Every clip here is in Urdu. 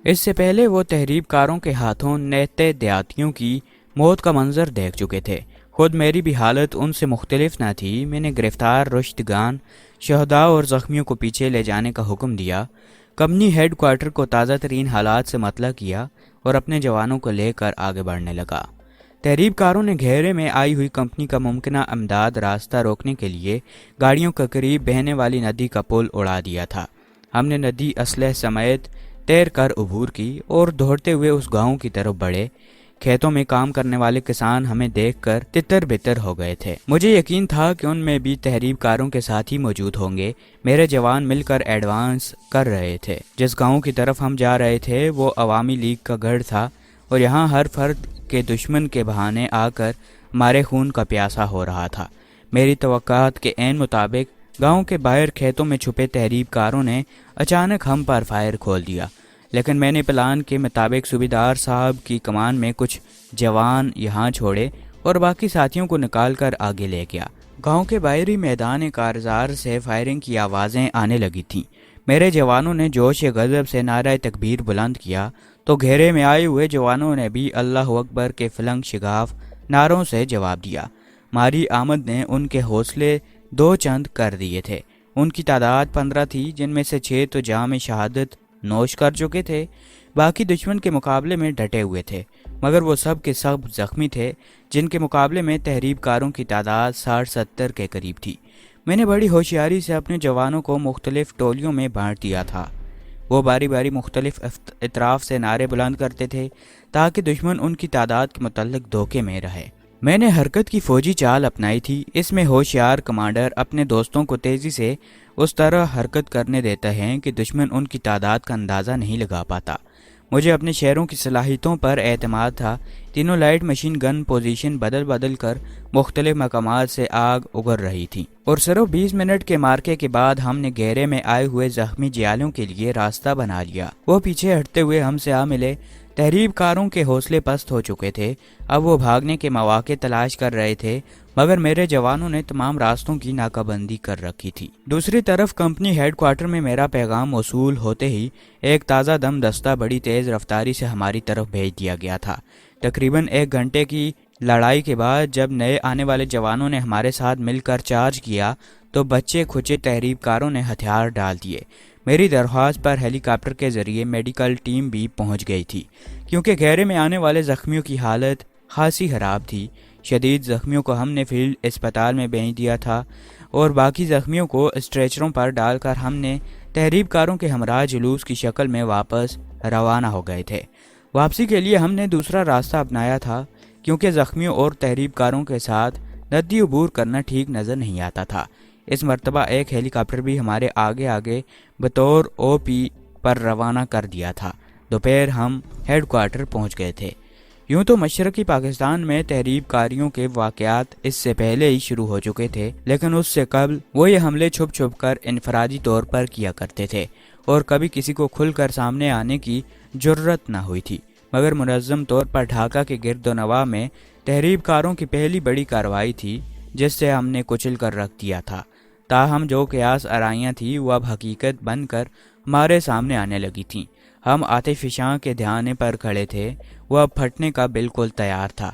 اس سے پہلے وہ تحریب کاروں کے ہاتھوں نیتے دیہاتیوں کی موت کا منظر دیکھ چکے تھے۔ خود میری بھی حالت ان سے مختلف نہ تھی۔ میں نے گرفتار رشدگان، شہداء اور زخمیوں کو پیچھے لے جانے کا حکم دیا۔ کمپنی ہیڈ کوارٹر کو تازہ ترین حالات سے مطلع کیا اور اپنے جوانوں کو لے کر آگے بڑھنے لگا۔ تحریب کاروں نے گھیرے میں آئی ہوئی کمپنی کا ممکنہ امداد راستہ روکنے کے لیے گاڑیوں کے قریب بہنے والی ندی کا پل اڑا دیا تھا۔ ہم نے ندی اسلحے سمیت تیر کر عبور کی اور دوڑتے ہوئے اس گاؤں کی طرف بڑھے۔ کھیتوں میں کام کرنے والے کسان ہمیں دیکھ کر تتر بتر ہو گئے تھے۔ مجھے یقین تھا کہ ان میں بھی تحریب کاروں کے ساتھی موجود ہوں گے۔ میرے جوان مل کر ایڈوانس کر رہے تھے۔ جس گاؤں کی طرف ہم جا رہے تھے وہ عوامی لیگ کا گڑھ تھا اور یہاں ہر فرد کے دشمن کے بہانے آ کر ہمارے خون کا پیاسا ہو رہا تھا۔ میری توقعات کے عین مطابق گاؤں کے باہر کھیتوں میں چھپے تحریب کاروں نے اچانک ہم پر فائر کھول دیا، لیکن میں نے پلان کے مطابق صوبیدار صاحب کی کمان میں کچھ جوان یہاں چھوڑے اور باقی ساتھیوں کو نکال کر آگے لے گیا۔ گاؤں کے باہری میدان کارزار سے فائرنگ کی آوازیں آنے لگی تھیں۔ میرے جوانوں نے جوش غضب سے نعرہ تکبیر بلند کیا تو گھیرے میں آئے ہوئے جوانوں نے بھی اللہ اکبر کے فلنگ شگاف نعروں سے جواب دیا۔ ہماری آمد نے ان کے حوصلے دو چند کر دیے تھے۔ ان کی تعداد 15 تھی، جن میں سے 6 تو جام شہادت نوش کر چکے تھے، باقی دشمن کے مقابلے میں ڈٹے ہوئے تھے، مگر وہ سب کے سب زخمی تھے، جن کے مقابلے میں تحریب کاروں کی تعداد 60-70 کے قریب تھی۔ میں نے بڑی ہوشیاری سے اپنے جوانوں کو مختلف ٹولیوں میں بانٹ دیا تھا۔ وہ باری باری مختلف اطراف سے نعرے بلند کرتے تھے تاکہ دشمن ان کی تعداد کے متعلق دھوکے میں رہے۔ میں نے حرکت کی فوجی چال اپنائی تھی۔ اس میں ہوشیار کمانڈر اپنے دوستوں کو تیزی سے اس طرح حرکت کرنے دیتا ہے کہ دشمن ان کی تعداد کا اندازہ نہیں لگا پاتا۔ مجھے اپنے شہروں کی صلاحیتوں پر اعتماد تھا۔ تینوں لائٹ مشین گن پوزیشن بدل بدل کر مختلف مقامات سے آگ اگر رہی تھی، اور صرف 20 منٹ کے مارکے کے بعد ہم نے گھیرے میں آئے ہوئے زخمی جیالوں کے لیے راستہ بنا لیا۔ وہ پیچھے ہٹتے ہوئے ہم سے آ ملے۔ تحریب کاروں کے حوصلے پست ہو چکے تھے، اب وہ بھاگنے کے مواقع تلاش کر رہے تھے، مگر میرے جوانوں نے تمام راستوں کی ناکہ بندی کر رکھی تھی۔ دوسری طرف کمپنی ہیڈ کوارٹر میں میرا پیغام موصول ہوتے ہی ایک تازہ دم دستہ بڑی تیز رفتاری سے ہماری طرف بھیج دیا گیا تھا۔ تقریباً 1 گھنٹے کی لڑائی کے بعد جب نئے آنے والے جوانوں نے ہمارے ساتھ مل کر چارج کیا تو بچے کھچے تحریب کاروں نے ہتھیار ڈال دیے۔ میری درخواست پر ہیلی کاپٹر کے ذریعے میڈیکل ٹیم بھی پہنچ گئی تھی، کیونکہ گھیرے میں آنے والے زخمیوں کی حالت خاصی خراب تھی۔ شدید زخمیوں کو ہم نے فیلڈ اسپتال میں بھیج دیا تھا اور باقی زخمیوں کو اسٹریچروں پر ڈال کر ہم نے تحریب کاروں کے ہمراہ جلوس کی شکل میں واپس روانہ ہو گئے تھے۔ واپسی کے لیے ہم نے دوسرا راستہ اپنایا تھا، کیونکہ زخمیوں اور تحریب کاروں کے ساتھ ندی عبور کرنا ٹھیک نظر نہیں آتا تھا۔ اس مرتبہ ایک ہیلی کاپٹر بھی ہمارے آگے آگے بطور OP پر روانہ کر دیا تھا۔ دوپہر ہم ہیڈ کوارٹر پہنچ گئے تھے۔ یوں تو مشرقی پاکستان میں تحریب کاریوں کے واقعات اس سے پہلے ہی شروع ہو چکے تھے، لیکن اس سے قبل وہ یہ حملے چھپ چھپ کر انفرادی طور پر کیا کرتے تھے اور کبھی کسی کو کھل کر سامنے آنے کی جرت نہ ہوئی تھی۔ مگر منظم طور پر ڈھاکہ کے گرد و نواح میں تحریب کاروں کی پہلی بڑی کارروائی تھی جس سے ہم نے کچل کر رکھ دیا تھا۔ تاہم جو قیاس آرائیاں تھیں وہ اب حقیقت بن کر ہمارے سامنے آنے لگی تھیں۔ ہم آتش فشاں کے دھیانے پر کھڑے تھے، وہ اب پھٹنے کا بالکل تیار تھا۔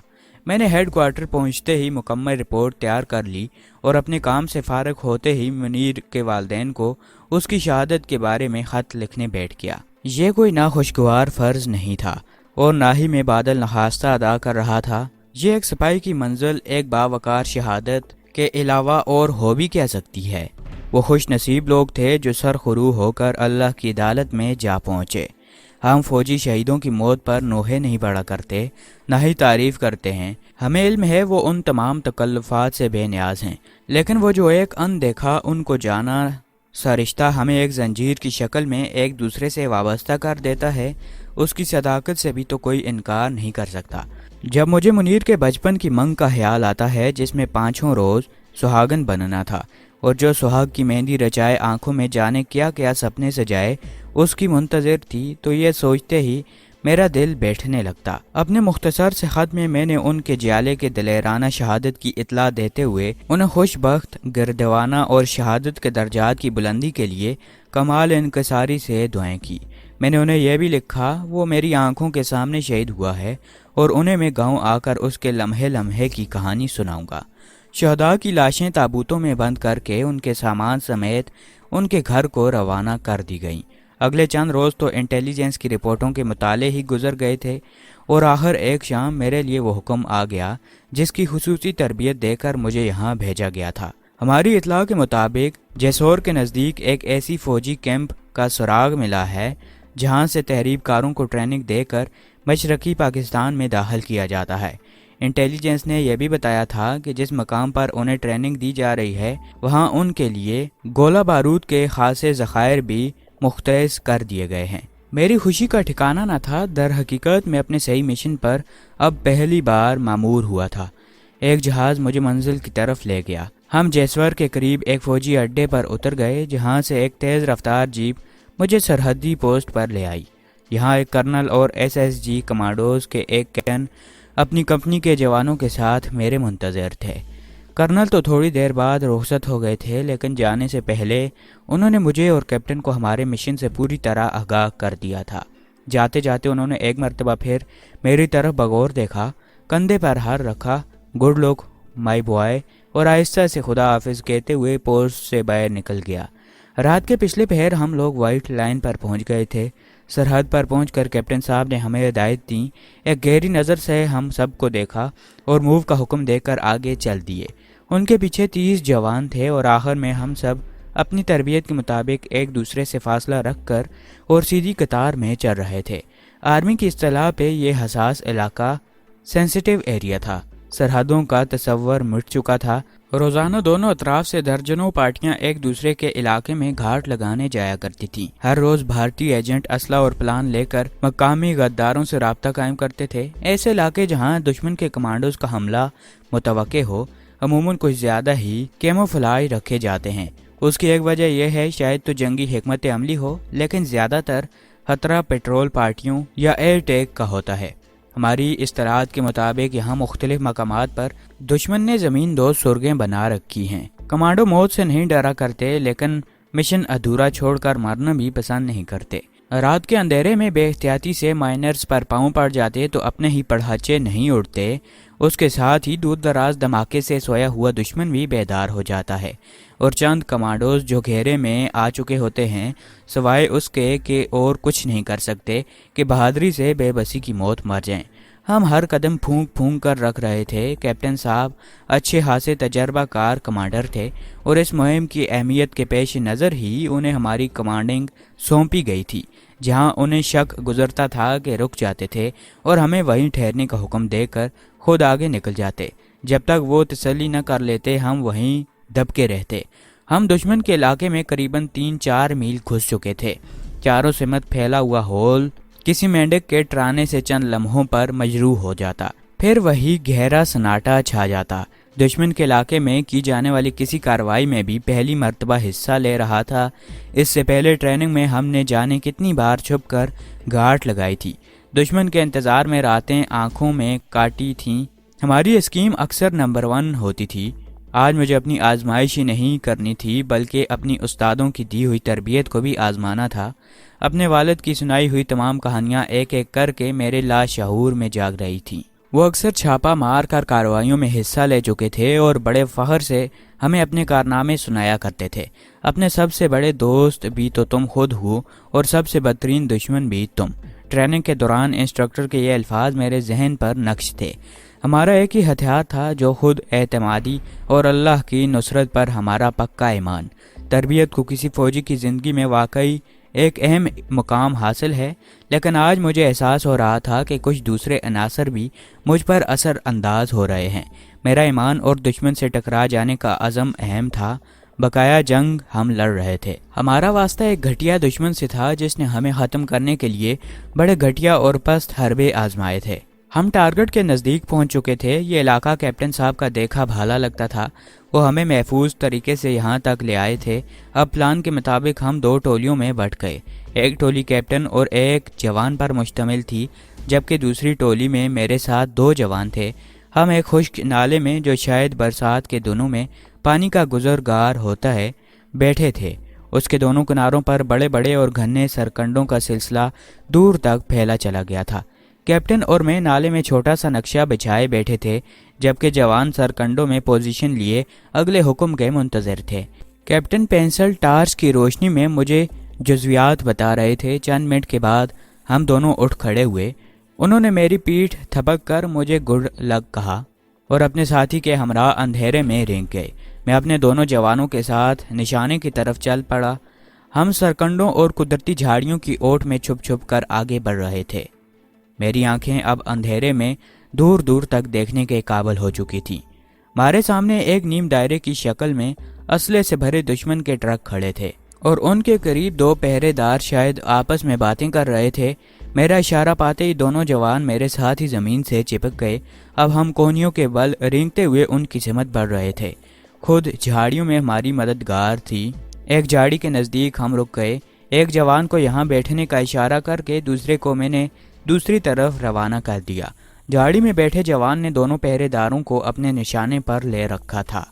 میں نے ہیڈ کوارٹر پہنچتے ہی مکمل رپورٹ تیار کر لی اور اپنے کام سے فارغ ہوتے ہی منیر کے والدین کو اس کی شہادت کے بارے میں خط لکھنے بیٹھ گیا۔ یہ کوئی ناخوشگوار فرض نہیں تھا اور نہ ہی میں بادل نخواستہ ادا کر رہا تھا۔ یہ ایک سپاہی کی منزل ایک باوقار شہادت کے علاوہ اور ہو بھی کیا سکتی ہے؟ وہ خوش نصیب لوگ تھے جو سرخرو ہو کر اللہ کی عدالت میں جا پہنچے۔ ہم فوجی شہیدوں کی موت پر نوحے نہیں پڑا کرتے، نہ ہی تعریف کرتے ہیں۔ ہمیں علم ہے وہ ان تمام تکلفات سے بے نیاز ہیں، لیکن وہ جو ایک اندیکھا ان کو جانا سا رشتہ ہمیں ایک زنجیر کی شکل میں ایک دوسرے سے وابستہ کر دیتا ہے، اس کی صداقت سے بھی تو کوئی انکار نہیں کر سکتا۔ جب مجھے منیر کے بچپن کی منگ کا خیال آتا ہے جس میں 5 روز سہاگن بننا تھا اور جو سہاگ کی مہندی رچائے آنکھوں میں جانے کیا کیا سپنے سجائے اس کی منتظر تھی، تو یہ سوچتے ہی میرا دل بیٹھنے لگتا۔ اپنے مختصر سے خط میں نے ان کے جیالے کے دلیرانہ شہادت کی اطلاع دیتے ہوئے انہیں خوش بخت، گردوانہ اور شہادت کے درجات کی بلندی کے لیے کمال انکساری سے دعائیں کی۔ میں نے انہیں یہ بھی لکھا وہ میری آنکھوں کے سامنے شہید ہوا ہے اور انہیں میں گاؤں آ کر اس کے لمحے لمحے کی کہانی سناؤں گا۔ شہداء کی لاشیں تابوتوں میں بند کر کے ان کے سامان سمیت ان کے گھر کو روانہ کر دی گئیں۔ اگلے چند روز تو انٹیلیجنس کی رپورٹوں کے مطالعے ہی گزر گئے تھے اور آخر ایک شام میرے لیے وہ حکم آ گیا جس کی خصوصی تربیت دے کر مجھے یہاں بھیجا گیا تھا۔ ہماری اطلاع کے مطابق جیسور کے نزدیک ایک ایسی فوجی کیمپ کا سراغ ملا ہے جہاں سے تحریب کاروں کو ٹریننگ دے کر مشرقی پاکستان میں داخل کیا جاتا ہے۔ انٹیلیجنس نے یہ بھی بتایا تھا کہ جس مقام پر انہیں ٹریننگ دی جا رہی ہے وہاں ان کے لیے گولہ بارود کے خاصے ذخائر بھی مختص کر دیے گئے ہیں۔ میری خوشی کا ٹھکانہ نہ تھا۔ در حقیقت میں اپنے صحیح مشن پر اب پہلی بار مامور ہوا تھا۔ ایک جہاز مجھے منزل کی طرف لے گیا۔ ہم جیسور کے قریب ایک فوجی اڈے پر اتر گئے جہاں سے ایک تیز رفتار جیپ مجھے سرحدی پوسٹ پر لے آئی۔ یہاں ایک کرنل اور SSG کمانڈوز کے ایک کیپٹن اپنی کمپنی کے جوانوں کے ساتھ میرے منتظر تھے۔ کرنل تو تھوڑی دیر بعد رخصت ہو گئے تھے لیکن جانے سے پہلے انہوں نے مجھے اور کیپٹن کو ہمارے مشن سے پوری طرح آگاہ کر دیا تھا۔ جاتے جاتے انہوں نے ایک مرتبہ پھر میری طرف بغور دیکھا، کندھے پر ہاتھ رکھا، گڈ لک مائی بوائے، اور آہستہ سے خدا حافظ کہتے ہوئے پوسٹ سے باہر نکل گیا۔ رات کے پچھلے پہر ہم لوگ وائٹ لائن پر پہنچ گئے تھے۔ سرحد پر پہنچ کر کیپٹن صاحب نے ہمیں ہدایت دی۔ ایک گہری نظر سے ہم سب کو دیکھا اور موو کا حکم دے کر آگے چل دیے۔ ان کے پیچھے 30 جوان تھے اور آخر میں ہم سب اپنی تربیت کے مطابق ایک دوسرے سے فاصلہ رکھ کر اور سیدھی قطار میں چل رہے تھے۔ آرمی کی اصطلاح پہ یہ حساس علاقہ سینسٹیو ایریا تھا۔ سرحدوں کا تصور مٹ چکا تھا۔ روزانہ دونوں اطراف سے درجنوں پارٹیاں ایک دوسرے کے علاقے میں گھاٹ لگانے جایا کرتی تھیں۔ ہر روز بھارتی ایجنٹ اسلحہ اور پلان لے کر مقامی غداروں سے رابطہ قائم کرتے تھے۔ ایسے علاقے جہاں دشمن کے کمانڈوز کا حملہ متوقع ہو عموماً کچھ زیادہ ہی کیموفلاج رکھے جاتے ہیں۔ اس کی ایک وجہ یہ ہے شاید تو جنگی حکمت عملی ہو، لیکن زیادہ تر خطرہ پیٹرول پارٹیوں یا ایئر ٹیک کا ہوتا ہے۔ ہماری اصطلاحات کے مطابق یہاں مختلف مقامات پر دشمن نے زمین دوز سرنگیں بنا رکھی ہیں۔ کمانڈو موت سے نہیں ڈرا کرتے لیکن مشن ادھورا چھوڑ کر مرنا بھی پسند نہیں کرتے۔ رات کے اندھیرے میں بے احتیاطی سے مائنرز پر پاؤں پڑ جاتے تو اپنے ہی پڑھاچے نہیں اڑتے، اس کے ساتھ ہی دور دراز دھماکے سے سویا ہوا دشمن بھی بیدار ہو جاتا ہے، اور چند کمانڈوز جو گھیرے میں آ چکے ہوتے ہیں سوائے اس کے کہ اور کچھ نہیں کر سکتے کہ بہادری سے بے بسی کی موت مر جائیں۔ ہم ہر قدم پھونک پھونک کر رکھ رہے تھے۔ کیپٹن صاحب اچھے خاصے تجربہ کار کمانڈر تھے اور اس مہم کی اہمیت کے پیش نظر ہی انہیں ہماری کمانڈنگ سونپی گئی تھی۔ جہاں انہیں شک گزرتا تھا کہ رک جاتے تھے اور ہمیں وہیں ٹھہرنے کا حکم دے کر خود آگے نکل جاتے۔ جب تک وہ تسلی نہ کر لیتے ہم وہیں دبکے رہتے۔ ہم دشمن کے علاقے میں قریباً 3-4 میل گھس چکے تھے۔ چاروں سمت پھیلا ہوا ہول کسی مینڈک کے ٹرانے سے چند لمحوں پر مجروح ہو جاتا، پھر وہی گہرا سناٹا چھا جاتا۔ دشمن کے علاقے میں کی جانے والی کسی کارروائی میں بھی پہلی مرتبہ حصہ لے رہا تھا۔ اس سے پہلے ٹریننگ میں ہم نے جانے کتنی بار چھپ کر گھاٹ لگائی تھی۔ دشمن کے انتظار میں راتیں آنکھوں میں کاٹی تھیں۔ ہماری اسکیم اکثر نمبر 1 ہوتی تھی۔ آج مجھے اپنی آزمائش ہی نہیں کرنی تھی بلکہ اپنی استادوں کی دی ہوئی تربیت کو بھی آزمانا تھا۔ اپنے والد کی سنائی ہوئی تمام کہانیاں ایک ایک کر کے میرے لاشعور میں جاگ رہی تھیں۔ وہ اکثر چھاپا مار کر کارروائیوں میں حصہ لے چکے تھے اور بڑے فخر سے ہمیں اپنے کارنامے سنایا کرتے تھے۔ اپنے سب سے بڑے دوست بھی تو تم خود ہو اور سب سے بدترین دشمن بھی تم۔ ٹریننگ کے دوران انسٹرکٹر کے یہ الفاظ میرے ذہن پر نقش تھے۔ ہمارا ایک ہی ہتھیار تھا جو خود اعتمادی اور اللہ کی نصرت پر ہمارا پکا ایمان۔ تربیت کو کسی فوجی کی زندگی میں واقعی ایک اہم مقام حاصل ہے، لیکن آج مجھے احساس ہو رہا تھا کہ کچھ دوسرے عناصر بھی مجھ پر اثر انداز ہو رہے ہیں۔ میرا ایمان اور دشمن سے ٹکرا جانے کا عزم اہم تھا۔ بقایا جنگ ہم لڑ رہے تھے۔ ہمارا واسطہ ایک گھٹیا دشمن سے تھا جس نے ہمیں ختم کرنے کے لیے بڑے گھٹیا اور پست حربے آزمائے تھے۔ ہم ٹارگٹ کے نزدیک پہنچ چکے تھے۔ یہ علاقہ کیپٹن صاحب کا دیکھا بھالا لگتا تھا۔ وہ ہمیں محفوظ طریقے سے یہاں تک لے آئے تھے۔ اب پلان کے مطابق ہم 2 ٹولیوں میں بٹ گئے۔ ایک ٹولی کیپٹن اور ایک جوان پر مشتمل تھی، جبکہ دوسری ٹولی میں میرے ساتھ 2 جوان تھے۔ ہم ایک خشک نالے میں جو شاید برسات کے دنوں میں پانی کا گزرگار ہوتا ہے بیٹھے تھے اس کے دونوں کناروں پر بڑے بڑے اور گھنے سرکنڈوں کا سلسلہ دور تک پھیلا چلا گیا تھا۔ کیپٹن اور میں نالے میں چھوٹا سا نقشہ بچھائے بیٹھے تھے، جبکہ جوان سرکنڈوں میں پوزیشن لیے اگلے حکم کے منتظر تھے۔ کیپٹن پینسل ٹارچ کی روشنی میں مجھے جزویات بتا رہے تھے۔ چند منٹ کے بعد ہم دونوں اٹھ کھڑے ہوئے۔ انہوں نے میری پیٹھ تھپک کر مجھے گڈ لک کہا اور اپنے ساتھی کے ہمراہ اندھیرے میں رینگ گئے۔ میں اپنے دونوں جوانوں کے ساتھ نشانے کی طرف چل پڑا۔ ہم سرکنڈوں اور قدرتی جھاڑیوں کی اوٹ میں چھپ چھپ کر آگے بڑھ رہے تھے۔ میری آنکھیں اب اندھیرے میں دور دور تک دیکھنے کے قابل ہو چکی تھیں۔ ہمارے سامنے ایک نیم دائرے کی شکل میں اسلحے سے بھرے دشمن کے ٹرک کھڑے تھے اور ان کے قریب 2 پہرے دار شاید آپس میں باتیں کر رہے تھے۔ میرا اشارہ پاتے ہی دونوں جوان میرے ساتھ ہی زمین سے چپک گئے۔ اب ہم کونیوں کے بل رینگتے ہوئے ان کی سمت بڑھ رہے تھے۔ خود جھاڑیوں میں ہماری مددگار تھی۔ ایک جھاڑی کے نزدیک ہم رک گئے۔ ایک جوان کو یہاں بیٹھنے کا اشارہ کر کے دوسرے کو میں نے دوسری طرف روانہ کر دیا۔ جھاڑی میں بیٹھے جوان نے دونوں پہرے داروں کو اپنے نشانے پر لے رکھا تھا۔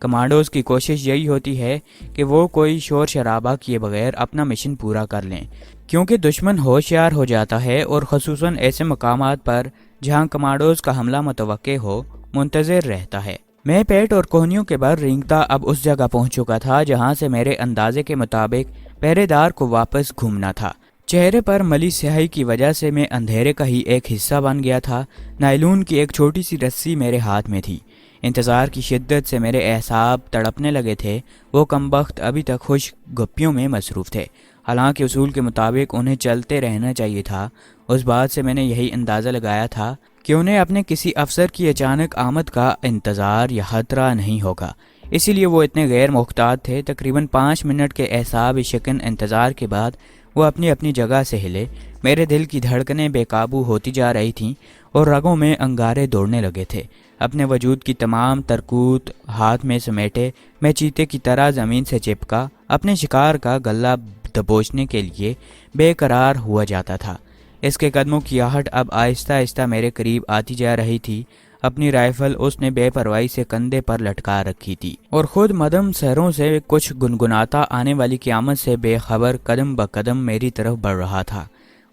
کمانڈوز کی کوشش یہی ہوتی ہے کہ وہ کوئی شور شرابہ کیے بغیر اپنا مشن پورا کر لیں، کیونکہ دشمن ہوشیار ہو جاتا ہے اور خصوصاً ایسے مقامات پر جہاں کمانڈوز کا حملہ متوقع ہو منتظر رہتا ہے۔ میں پیٹ اور کوہنیوں کے بل رینگتا اب اس جگہ پہنچ چکا تھا جہاں سے میرے اندازے کے مطابق پہرے دار کو واپس گھومنا تھا۔ چہرے پر ملی سیاہی کی وجہ سے میں اندھیرے کا ہی ایک حصہ بن گیا تھا۔ نائلون کی ایک چھوٹی سی رسی میرے ہاتھ میں تھی۔ انتظار کی شدت سے میرے اعصاب تڑپنے لگے تھے۔ وہ کمبخت ابھی تک خوش گپیوں میں مصروف تھے، حالانکہ اصول کے مطابق انہیں چلتے رہنا چاہیے تھا۔ اس بات سے میں نے یہی اندازہ لگایا تھا کہ انہیں اپنے کسی افسر کی اچانک آمد کا انتظار یا خطرہ نہیں ہوگا، اسی لیے وہ اتنے غیر محتاط تھے۔ تقریباً 5 منٹ کے اعصاب شکن انتظار کے بعد وہ اپنی اپنی جگہ سے ہلے۔ میرے دل کی دھڑکنیں بے قابو ہوتی جا رہی تھیں اور رگوں میں انگارے دوڑنے لگے تھے۔ اپنے وجود کی تمام ترکوت ہاتھ میں سمیٹے میں چیتے کی طرح زمین سے چپکا اپنے شکار کا گلہ دبوچنے کے لیے بے قرار ہوا جاتا تھا۔ اس کے قدموں کی آہٹ اب آہستہ آہستہ میرے قریب آتی جا رہی تھی۔ اپنی رائفل اس نے بے پرواہی سے کندھے پر لٹکا رکھی تھی اور خود مدم سروں سے کچھ گنگناتا آنے والی قیامت سے بے خبر قدم بقدم میری طرف بڑھ رہا تھا۔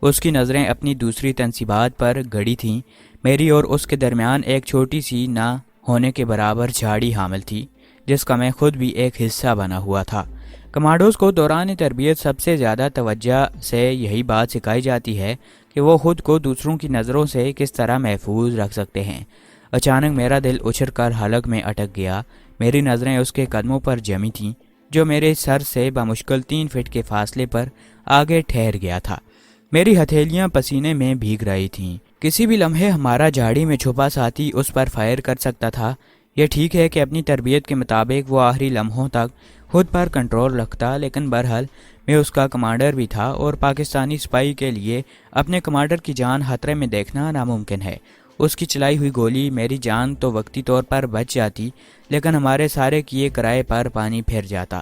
اس کی نظریں اپنی دوسری تنصیبات پر گڑی تھیں۔ میری اور اس کے درمیان ایک چھوٹی سی نہ ہونے کے برابر جھاڑی حامل تھی، جس کا میں خود بھی ایک حصہ بنا ہوا تھا۔ کمانڈوز کو دوران تربیت سب سے زیادہ توجہ سے یہی بات سکھائی جاتی ہے کہ وہ خود کو دوسروں کی نظروں سے کس طرح محفوظ رکھ سکتے ہیں۔ اچانک میرا دل اچھل کر حلق میں اٹک گیا۔ میری نظریں اس کے قدموں پر جمی تھیں جو میرے سر سے بمشکل 3 فٹ کے فاصلے پر آگے ٹھہر گیا تھا۔ میری ہتھیلیاں پسینے میں بھیگ رہی تھیں۔ کسی بھی لمحے ہمارا جھاڑی میں چھپا ساتھی اس پر فائر کر سکتا تھا۔ یہ ٹھیک ہے کہ اپنی تربیت کے مطابق وہ آخری لمحوں تک خود پر کنٹرول رکھتا، لیکن بہرحال میں اس کا کمانڈر بھی تھا اور پاکستانی سپاہی کے لیے اپنے کمانڈر کی جان خطرے میں دیکھنا ناممکن ہے۔ اس کی چلائی ہوئی گولی میری جان تو وقتی طور پر بچ جاتی، لیکن ہمارے سارے کیے کرائے پر پانی پھر جاتا۔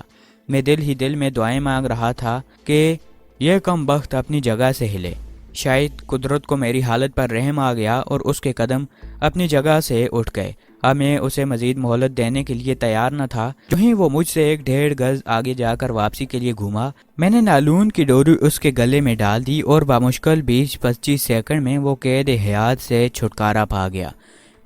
میں دل ہی دل میں دعائیں مانگ رہا تھا کہ یہ کم بخت اپنی جگہ سے ہلے۔ شاید قدرت کو میری حالت پر رحم آ گیا اور اس کے قدم اپنی جگہ سے اٹھ گئے۔ اب میں اسے مزید مہلت دینے کے لیے تیار نہ تھا۔ جو ہی وہ مجھ سے 1.5 گز آگے جا کر واپسی کے لیے گھوما، میں نے نالون کی ڈوری اس کے گلے میں ڈال دی اور بامشکل 20-25 سیکنڈ میں وہ قید حیات سے چھٹکارا پا گیا۔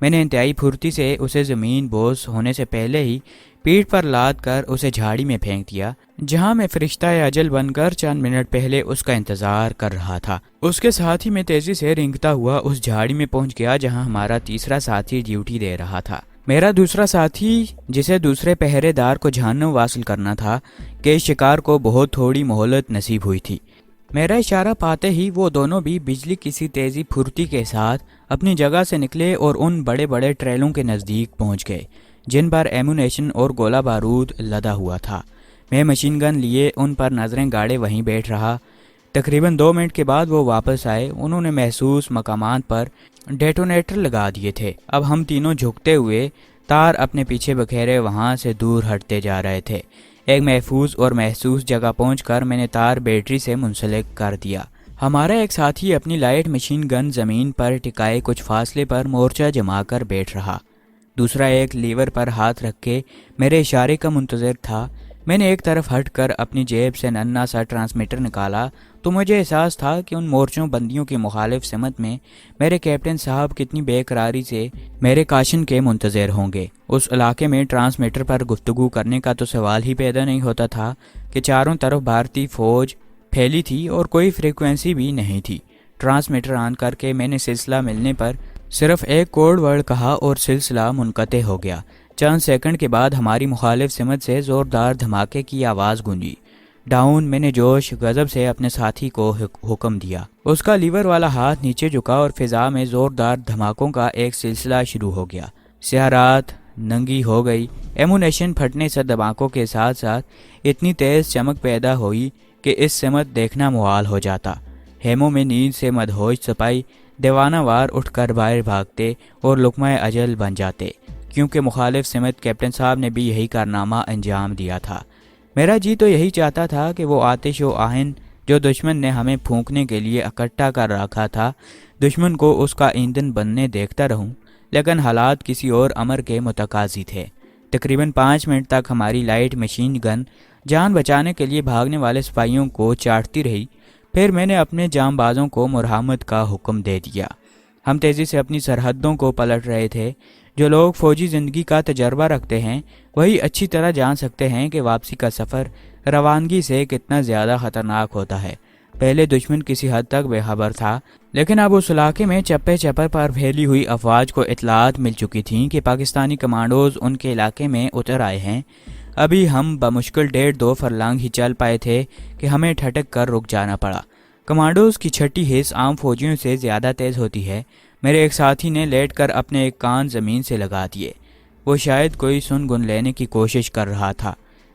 میں نے انتہائی پھرتی سے اسے زمین بوس ہونے سے پہلے ہی پیٹھ پر لاد کر اسے جھاڑی میں پھینک دیا، جہاں میں فرشتہ اجل بن کر چند منٹ پہلے اس کا انتظار کر رہا تھا۔ اس کے ساتھ ہی میں تیزی سے رینگتا ہوا اس جھاڑی میں پہنچ گیا جہاں ہمارا تیسرا ساتھی ڈیوٹی دے رہا تھا۔ میرا دوسرا ساتھی، جسے دوسرے پہرے دار کو جہنم واصل کرنا تھا، کہ شکار کو بہت تھوڑی مہلت نصیب ہوئی تھی۔ میرا اشارہ پاتے ہی وہ دونوں بھی بجلی کی سی تیزی پھرتی کے ساتھ اپنی جگہ سے نکلے اور ان بڑے بڑے ٹریلوں کے نزدیک پہنچ گئے جن پر ایمونیشن اور گولہ بارود لدا ہوا تھا۔ میں مشین گن لیے ان پر نظریں گاڑے وہیں بیٹھ رہا۔ تقریباً 2 منٹ کے بعد وہ واپس آئے۔ انہوں نے محسوس مقامات پر ڈیٹونیٹر لگا دیے تھے۔ اب ہم تینوں جھکتے ہوئے تار اپنے پیچھے بکھیرے وہاں سے دور ہٹتے جا رہے تھے۔ ایک محفوظ اور محسوس جگہ پہنچ کر میں نے تار بیٹری سے منسلک کر دیا۔ ہمارا ایک ساتھی اپنی لائٹ مشین گن زمین پر ٹکائے کچھ فاصلے پر مورچہ جما کر بیٹھ رہا۔ دوسرا ایک لیور پر ہاتھ رکھ کے میرے اشارے کا منتظر تھا۔ میں نے ایک طرف ہٹ کر اپنی جیب سے ننھا سا ٹرانسمیٹر نکالا تو مجھے احساس تھا کہ ان مورچوں بندیوں کی مخالف سمت میں میرے کیپٹن صاحب کتنی بے قراری سے میرے کاشن کے منتظر ہوں گے۔ اس علاقے میں ٹرانسمیٹر پر گفتگو کرنے کا تو سوال ہی پیدا نہیں ہوتا تھا کہ چاروں طرف بھارتی فوج پھیلی تھی اور کوئی فریکوینسی بھی نہیں تھی۔ ٹرانسمیٹر آن کر کے میں نے سلسلہ ملنے پر صرف ایک کوڈ ورڈ کہا اور سلسلہ منقطع ہو گیا۔ چند سیکنڈ کے بعد ہماری مخالف سمت سے زوردار دھماکے کی آواز گونجی۔ ڈاؤن، میں نے جوش غضب سے اپنے ساتھی کو حکم دیا۔ اس کا لیور والا ہاتھ نیچے جھکا اور فضا میں زوردار دھماکوں کا ایک سلسلہ شروع ہو گیا۔ سیاہ رات ننگی ہو گئی۔ ایمونیشن پھٹنے سے دھماکوں کے ساتھ ساتھ اتنی تیز چمک پیدا ہوئی کہ اس سمت دیکھنا محال ہو جاتا۔ ہیموں میں نیند سے مدہوش سپاہی دیوانہ وار اٹھ کر باہر بھاگتے اور لقمہ اجل بن جاتے، کیونکہ مخالف سمت کیپٹن صاحب نے بھی یہی کارنامہ انجام دیا تھا۔ میرا جی تو یہی چاہتا تھا کہ وہ آتش و آہن جو دشمن نے ہمیں پھونکنے کے لیے اکٹھا کر رکھا تھا، دشمن کو اس کا ایندھن بننے دیکھتا رہوں، لیکن حالات کسی اور امر کے متقاضی تھے۔ تقریباً 5 منٹ تک ہماری لائٹ مشین گن جان بچانے کے لیے بھاگنے والے سپاہیوں کو چاٹتی رہی۔ پھر میں نے اپنے جام بازوں کو مرحمت کا حکم دے دیا۔ ہم تیزی سے اپنی سرحدوں کو پلٹ رہے تھے۔ جو لوگ فوجی زندگی کا تجربہ رکھتے ہیں وہی اچھی طرح جان سکتے ہیں کہ واپسی کا سفر روانگی سے کتنا زیادہ خطرناک ہوتا ہے۔ پہلے دشمن کسی حد تک بے خبر تھا، لیکن اب اس علاقے میں چپے چپر پر پھیلی ہوئی افواج کو اطلاعات مل چکی تھیں کہ پاکستانی کمانڈوز ان کے علاقے میں اتر آئے ہیں۔ ابھی ہم بمشکل 1.5-2 فرلانگ ہی چل پائے تھے کہ ہمیں ٹھٹک کر رک جانا پڑا۔ کمانڈوز کی چھٹی حص عام فوجیوں سے زیادہ تیز ہوتی ہے۔ میرے ایک ساتھی نے لیٹ کر اپنے ایک کان زمین سے لگا دیے۔ وہ شاید کوئی سن گن لینے کی کوشش کر رہا تھا۔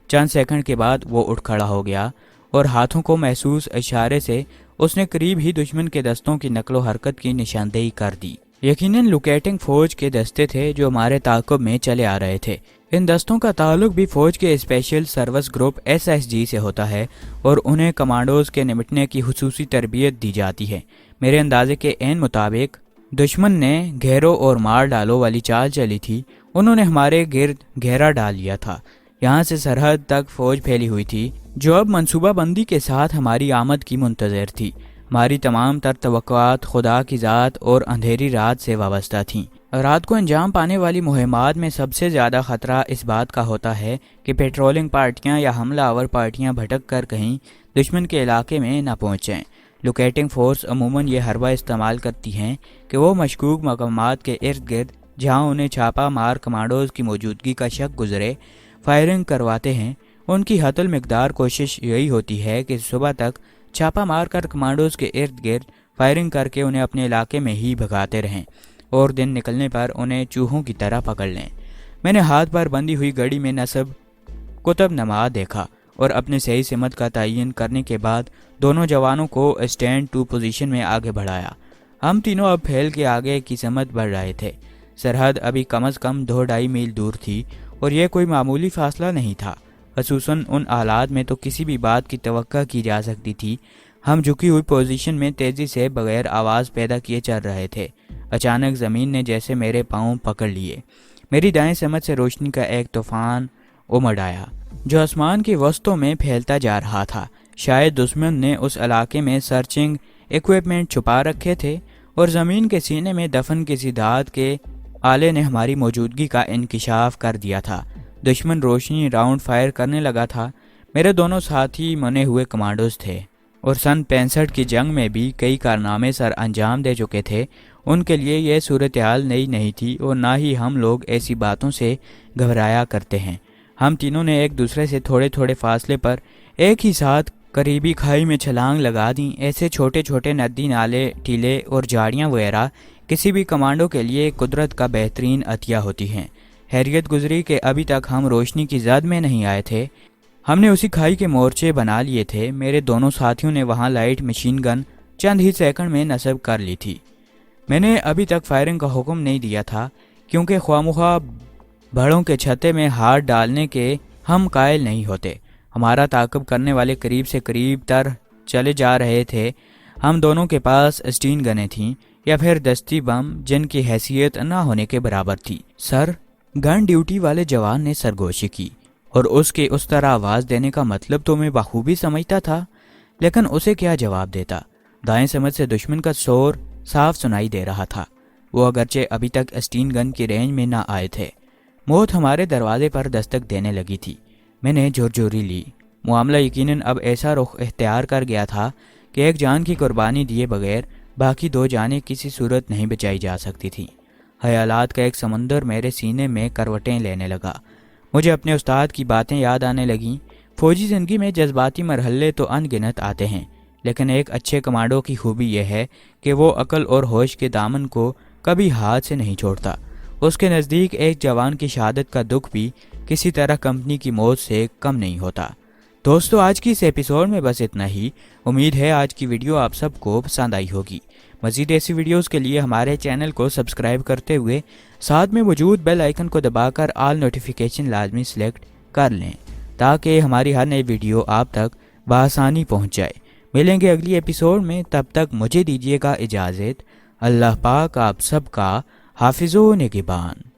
چند سیکنڈ کے بعد وہ اٹھ کھڑا ہو گیا اور ہاتھوں کو محسوس اشارے سے اس نے قریب ہی دشمن کے دستوں کی نقل و حرکت کی نشاندہی کر دی۔ یقیناً لوکیٹنگ فوج کے دستے تھے جو ہمارے تعاقب میں چلے آ رہے تھے۔ ان دستوں کا تعلق بھی فوج کے اسپیشل سروس گروپ SSG سے ہوتا ہے اور انہیں کمانڈوز کے نمٹنے کی خصوصی تربیت دی جاتی ہے۔ میرے اندازے کے عین مطابق دشمن نے گھیرو اور مار ڈالو والی چال چلی تھی۔ انہوں نے ہمارے گرد گھیرا ڈال لیا تھا۔ یہاں سے سرحد تک فوج پھیلی ہوئی تھی جو اب منصوبہ بندی کے ساتھ ہماری آمد کی منتظر تھی۔ ہماری تمام تر توقعات خدا کی ذات اور اندھیری رات سے وابستہ تھیں۔ رات کو انجام پانے والی مہمات میں سب سے زیادہ خطرہ اس بات کا ہوتا ہے کہ پیٹرولنگ پارٹیاں یا حملہ آور پارٹیاں بھٹک کر کہیں دشمن کے علاقے میں نہ پہنچیں۔ لوکیٹنگ فورس عموماً یہ حربہ استعمال کرتی ہیں کہ وہ مشکوک مقامات کے ارد گرد جہاں انہیں چھاپا مار کمانڈوز کی موجودگی کا شک گزرے فائرنگ کرواتے ہیں۔ ان کی حتی المقدار کوشش یہی ہوتی ہے کہ صبح تک چھاپا مار کر کمانڈوز کے ارد گرد فائرنگ کر کے انہیں اپنے علاقے میں ہی بھگاتے رہیں اور دن نکلنے پر انہیں چوہوں کی طرح پکڑ لیں۔ میں نے ہاتھ پر بندھی ہوئی گڑی میں نصب کتب نما دیکھا اور اپنے صحیح سمت کا تعین کرنے کے بعد دونوں جوانوں کو اسٹینڈ ٹو پوزیشن میں آگے بڑھایا۔ ہم تینوں اب پھیل کے آگے کی سمت بڑھ رہے تھے۔ سرحد ابھی کم از کم 2-2.5 میل دور تھی اور یہ کوئی معمولی فاصلہ نہیں تھا، خصوصاً ان حالات میں تو کسی بھی بات کی توقع کی جا سکتی تھی۔ ہم جھکی ہوئی پوزیشن میں تیزی سے بغیر آواز پیدا کیے چل رہے تھے۔ اچانک زمین نے جیسے میرے پاؤں پکڑ لیے۔ میری دائیں سمت سے روشنی کا ایک طوفان امڑ آیا جو آسمان کے وسطوں میں پھیلتا جا رہا تھا۔ شاید دشمن نے اس علاقے میں سرچنگ ایکوپمنٹ چھپا رکھے تھے اور زمین کے سینے میں دفن کسی دھات کے آلے نے ہماری موجودگی کا انکشاف کر دیا تھا۔ دشمن روشنی راؤنڈ فائر کرنے لگا تھا۔ میرے دونوں ساتھی منے ہوئے کمانڈوز تھے اور سن 65 کی جنگ میں بھی کئی کارنامے سر انجام دے چکے تھے۔ ان کے لیے یہ صورتحال نئی نہیں تھی اور نہ ہی ہم لوگ ایسی باتوں سے گھبرایا کرتے ہیں۔ ہم تینوں نے ایک دوسرے سے تھوڑے تھوڑے فاصلے پر ایک ہی ساتھ قریبی کھائی میں چھلانگ لگا دیں۔ ایسے چھوٹے چھوٹے ندی نالے ٹیلے اور جھاڑیاں وغیرہ کسی بھی کمانڈو کے لیے قدرت کا بہترین عطیہ ہوتی ہیں۔ حیرت گزری کہ ابھی تک ہم روشنی کی زد میں نہیں آئے تھے۔ ہم نے اسی کھائی کے مورچے بنا لیے تھے۔ میرے دونوں ساتھیوں نے وہاں لائٹ مشین گن چند ہی سیکنڈ میں نصب کر لی تھی۔ میں نے ابھی تک فائرنگ کا حکم نہیں دیا تھا کیونکہ خواہ بھڑوں کے چھتے میں ہاتھ ڈالنے کے ہم قائل نہیں ہوتے۔ ہمارا تعاقب کرنے والے قریب سے قریب تر چلے جا رہے تھے۔ ہم دونوں کے پاس اسٹین گنیں تھیں یا پھر دستی بم جن کی حیثیت نہ ہونے کے برابر تھی۔ سر، گن ڈیوٹی والے جوان نے سرگوشی کی اور اس کے اس طرح آواز دینے کا مطلب تو میں بخوبی سمجھتا تھا، لیکن اسے کیا جواب دیتا؟ دائیں سمجھ سے دشمن کا شور صاف سنائی دے رہا تھا۔ وہ اگرچہ ابھی تک اسٹین گن کی رینج میں نہ آئے تھے، موت ہمارے دروازے پر دستک دینے لگی تھی۔ میں نے جھرجھوری لی۔ معاملہ یقیناً اب ایسا رخ اختیار کر گیا تھا کہ ایک جان کی قربانی دیے بغیر باقی دو جانیں کسی صورت نہیں بچائی جا سکتی تھیں۔ خیالات کا ایک سمندر میرے سینے میں کروٹیں لینے لگا۔ مجھے اپنے استاد کی باتیں یاد آنے لگیں۔ فوجی زندگی میں جذباتی مرحلے تو ان گنت آتے ہیں، لیکن ایک اچھے کمانڈو کی خوبی یہ ہے کہ وہ عقل اور ہوش کے دامن کو کبھی ہاتھ سے نہیں چھوڑتا۔ اس کے نزدیک ایک جوان کی شہادت کا دکھ بھی کسی طرح کمپنی کی موت سے کم نہیں ہوتا۔ دوستو، آج کی اس ایپیسوڈ میں بس اتنا ہی۔ امید ہے آج کی ویڈیو آپ سب کو پسند آئی ہوگی۔ مزید ایسی ویڈیوز کے لیے ہمارے چینل کو سبسکرائب کرتے ہوئے ساتھ میں موجود بیل آئیکن کو دبا کر آل نوٹیفیکیشن لازمی سلیکٹ کر لیں تاکہ ہماری ہر نئی ویڈیو آپ تک بآسانی پہنچ جائے۔ ملیں گے اگلی ایپیسوڈ میں، تب تک مجھے دیجیے گا اجازت۔ اللہ پاک آپ سب کا حافظ و نگہبان۔